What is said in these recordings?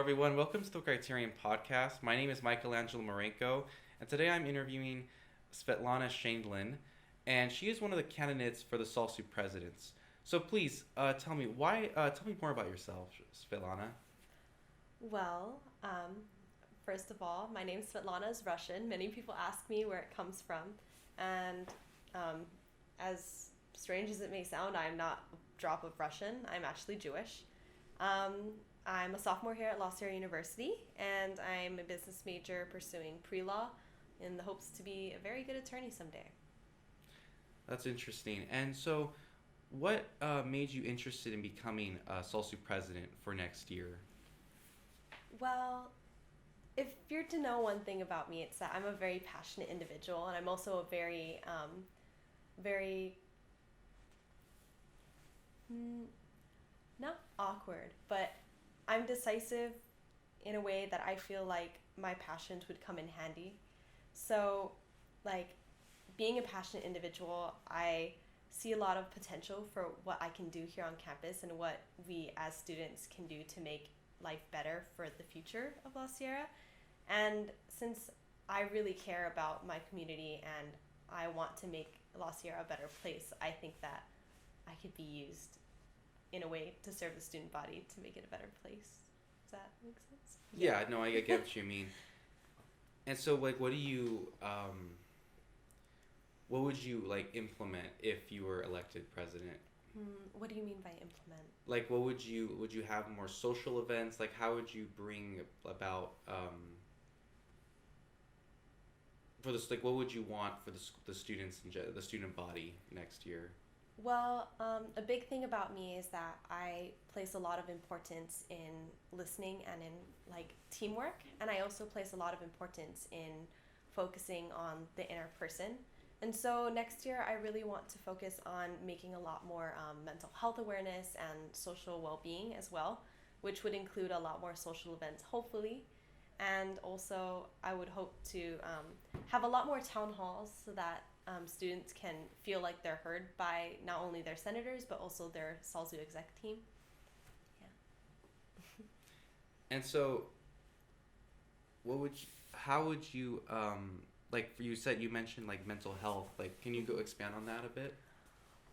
everyone. Welcome to the Criterion podcast. My name is Michelangelo Marenko, and today I'm interviewing Svetlana Sheindlin, and she is one of the candidates for the Salsu Presidents. So please tell me why. Tell me more about yourself, Svetlana. Well, first of all, my name Svetlana is Russian. Many people ask me where it comes from, and as strange as it may sound, I'm not a drop of Russian. I'm actually Jewish. Um, I'm a sophomore here at La Sierra University, and I'm a business major pursuing pre-law in the hopes to be a very good attorney someday. That's interesting. And so, what made you interested in becoming a Salsu President for next year? Well, if you're to know one thing about me, it's that I'm a very passionate individual, and I'm also a very, not awkward, but I'm decisive in a way that I feel like my passions would come in handy. So, like, being a passionate individual, I see a lot of potential for what I can do here on campus and what we as students can do to make life better for the future of La Sierra. And since I really care about my community and I want to make La Sierra a better place, I think that I could be used in a way to serve the student body to make it a better place. Does that make sense? Yeah, no, I get what you mean. And so, like, what would you like implement if you were elected president? What do you mean by implement? Like, what would you have more social events? Like, how would you bring about for this? Like, what would you want for the students and the student body next year? Well, a big thing about me is that I place a lot of importance in listening and in like teamwork, and I also place a lot of importance in focusing on the inner person. And so next year, I really want to focus on making a lot more mental health awareness and social well-being as well, which would include a lot more social events, hopefully. And also, I would hope to have a lot more town halls so that students can feel like they're heard by not only their senators, but also their Salsu exec team. Yeah. And so, how would you, like you mentioned like mental health, like can you go expand on that a bit?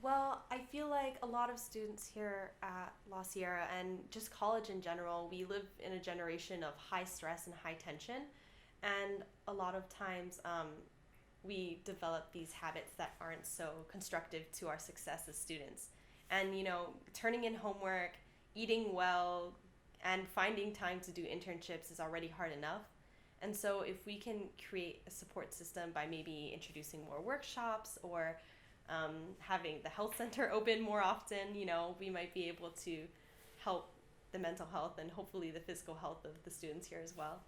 Well, I feel like a lot of students here at La Sierra and just college in general, we live in a generation of high stress and high tension. And a lot of times we develop these habits that aren't so constructive to our success as students. And, turning in homework, eating well, and finding time to do internships is already hard enough. And so if we can create a support system by maybe introducing more workshops or having the health center open more often, we might be able to help the mental health and hopefully the physical health of the students here as well.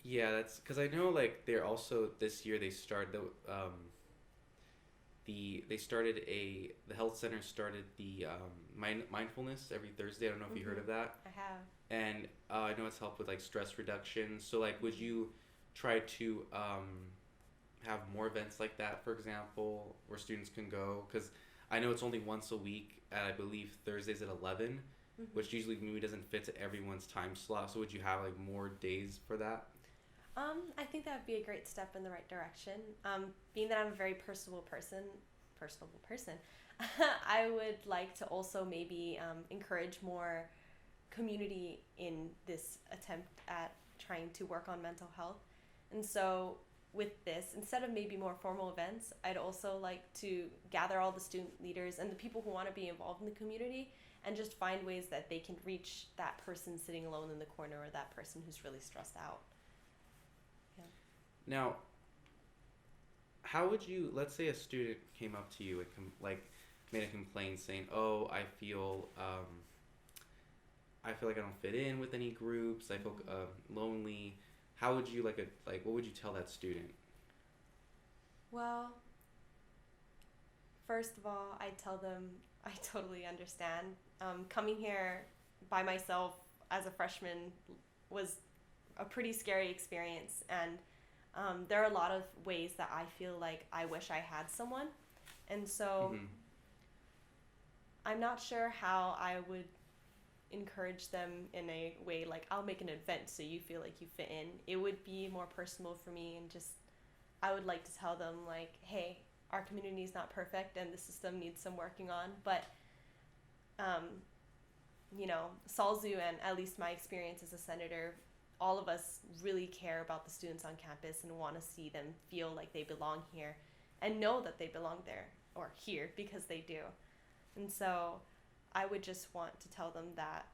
Yeah, that's because I know like they're also this year they started the health center started the mindfulness every Thursday. I don't know if you heard of that. I have. And I know it's helped with like stress reduction. So like, would you try to have more events like that, for example, where students can go? Because I know it's only once a week at I believe Thursdays at 11, which usually maybe doesn't fit to everyone's time slot. So would you have like more days for that? I think that would be a great step in the right direction. Being that I'm a very personable person, I would like to also maybe encourage more community in this attempt at trying to work on mental health. And so with this, instead of maybe more formal events, I'd also like to gather all the student leaders and the people who want to be involved in the community and just find ways that they can reach that person sitting alone in the corner or that person who's really stressed out. Now, how would you, let's say a student came up to you and made a complaint saying, "Oh, I feel like I don't fit in with any groups. I feel lonely." How would you what would you tell that student? Well, first of all, I tell them I totally understand. Coming here by myself as a freshman was a pretty scary experience, and there are a lot of ways that I feel like I wish I had someone. And so I'm not sure how I would encourage them in a way like I'll make an event so you feel like you fit in. It would be more personal for me, and just I would like to tell them like, hey, our community is not perfect and the system needs some working on, but um, Salzu, and at least my experience as a senator, all of us really care about the students on campus and want to see them feel like they belong here and know that they belong there or here because they do. And so I would just want to tell them that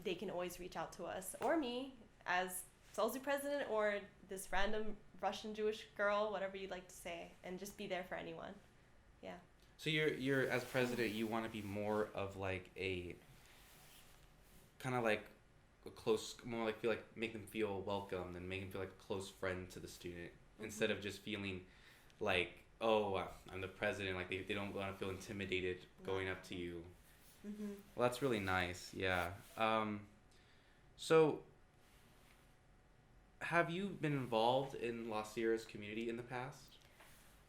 they can always reach out to us or me as Salsu President or this random Russian Jewish girl, whatever you'd like to say, and just be there for anyone. Yeah. So you're as president, you want to be more of like a kind of like a close, more like feel like make them feel welcome and make them feel like a close friend to the student instead of just feeling like, oh, I'm the president. Like they don't want to feel intimidated going up to you. Mm-hmm. Well, that's really nice. Yeah. So have you been involved in La Sierra's community in the past?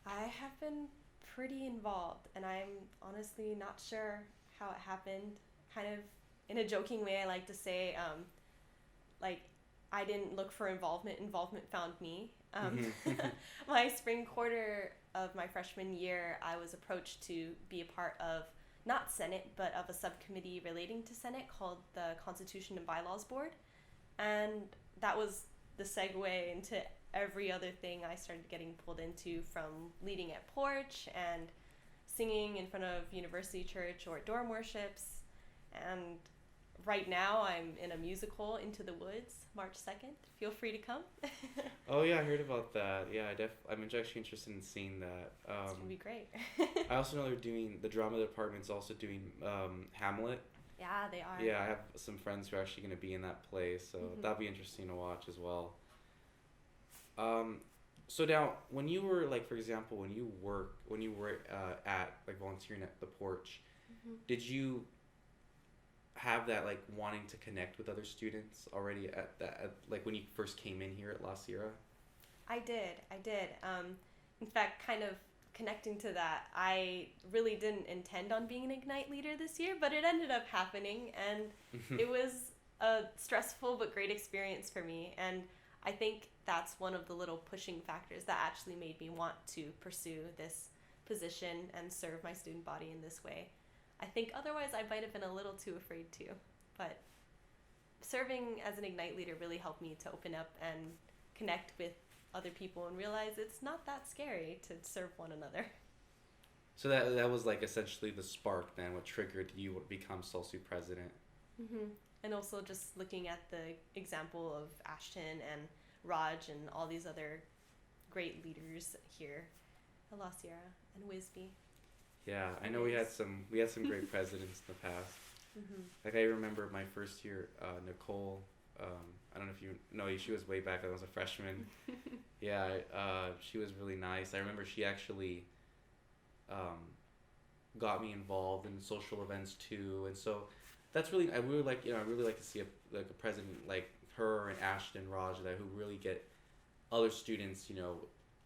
I have been pretty involved, and I'm honestly not sure how it happened. Kind of in a joking way, I like to say, like, I didn't look for involvement. Involvement found me. My spring quarter of my freshman year, I was approached to be a part of, not Senate, but of a subcommittee relating to Senate called the Constitution and Bylaws Board. And that was the segue into every other thing I started getting pulled into, from leading at porch and singing in front of university church or dorm worships. And right now I'm in a musical, Into the Woods, March 2nd. Feel free to come. Oh yeah, I heard about that. Yeah, I'm actually interested in seeing that. It's gonna be great. I also know they're doing, the drama department's also doing Hamlet. Yeah, they are. Yeah, I have some friends who are actually going to be in that play, so that'll be interesting to watch as well. So now, when you were like, for example, when you were at like volunteering at the porch, did you have that like wanting to connect with other students already like when you first came in here at La Sierra? I did. In fact, kind of connecting to that, I really didn't intend on being an Ignite leader this year, but it ended up happening, and it was a stressful but great experience for me. And I think that's one of the little pushing factors that actually made me want to pursue this position and serve my student body in this way. I think otherwise I might have been a little too afraid to, but serving as an Ignite leader really helped me to open up and connect with other people and realize it's not that scary to serve one another. So that was like essentially the spark then, what triggered you to become Salsu President. And also just looking at the example of Ashton and Raj and all these other great leaders here at La Sierra and Wisby. Yeah, I know we had some great presidents in the past. Like I remember my first year, Nicole. I don't know if you know, she was way back when I was a freshman. Yeah, she was really nice. I remember she actually got me involved in social events too, and so that's really, I really like to see a president like her and Ashton, Raj, that who really get other students,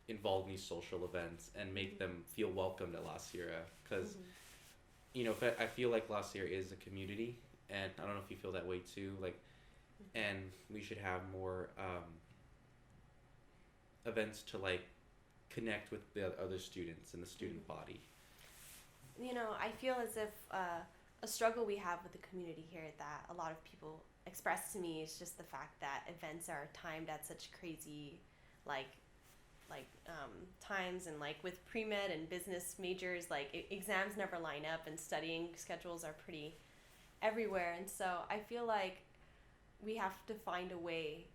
involved in these social events and make them feel welcomed at La Sierra, because I feel like La Sierra is a community, and I don't know if you feel that way too, like, and we should have more events to like connect with the other students in the student body. I feel as if a struggle we have with the community here that a lot of people express to me is just the fact that events are timed at such crazy times, and like with pre-med and business majors, like exams never line up and studying schedules are pretty everywhere. And so I feel like we have to find a way,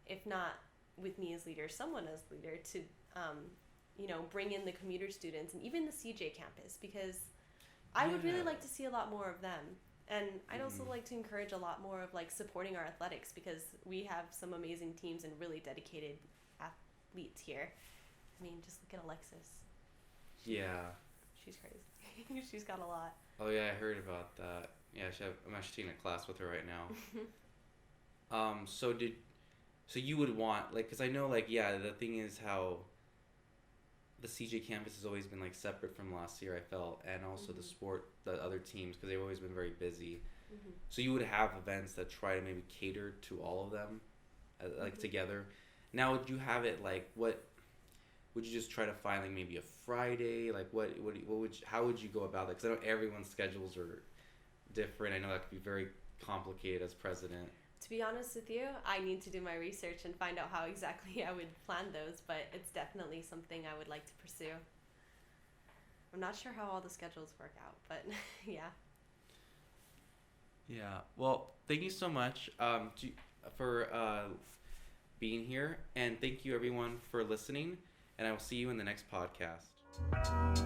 if not with me as leader, someone as leader, to bring in the commuter students and even the CJ campus, because I would really like to see a lot more of them. And I'd also like to encourage a lot more of like supporting our athletics, because we have some amazing teams and really dedicated athletes here. I mean, just look at Alexis. Yeah. She's crazy. She's got a lot. Oh yeah, I heard about that. Yeah, I'm actually taking a class with her right now. So you would want, like, because I know, like, yeah, the thing is how the CJ campus has always been like separate from last year, I felt, and also the other teams, because they've always been very busy. So you would have events that try to maybe cater to all of them, like together. Now, would you have it like what? Would you just try to find like maybe a Friday? Like how would you go about that? Because I know everyone's schedules are different. I know that could be very complicated as president. To be honest with you, I need to do my research and find out how exactly I would plan those, but it's definitely something I would like to pursue. I'm not sure how all the schedules work out, but yeah. Yeah. Well, thank you so much for being here, and thank you everyone for listening, and I will see you in the next podcast.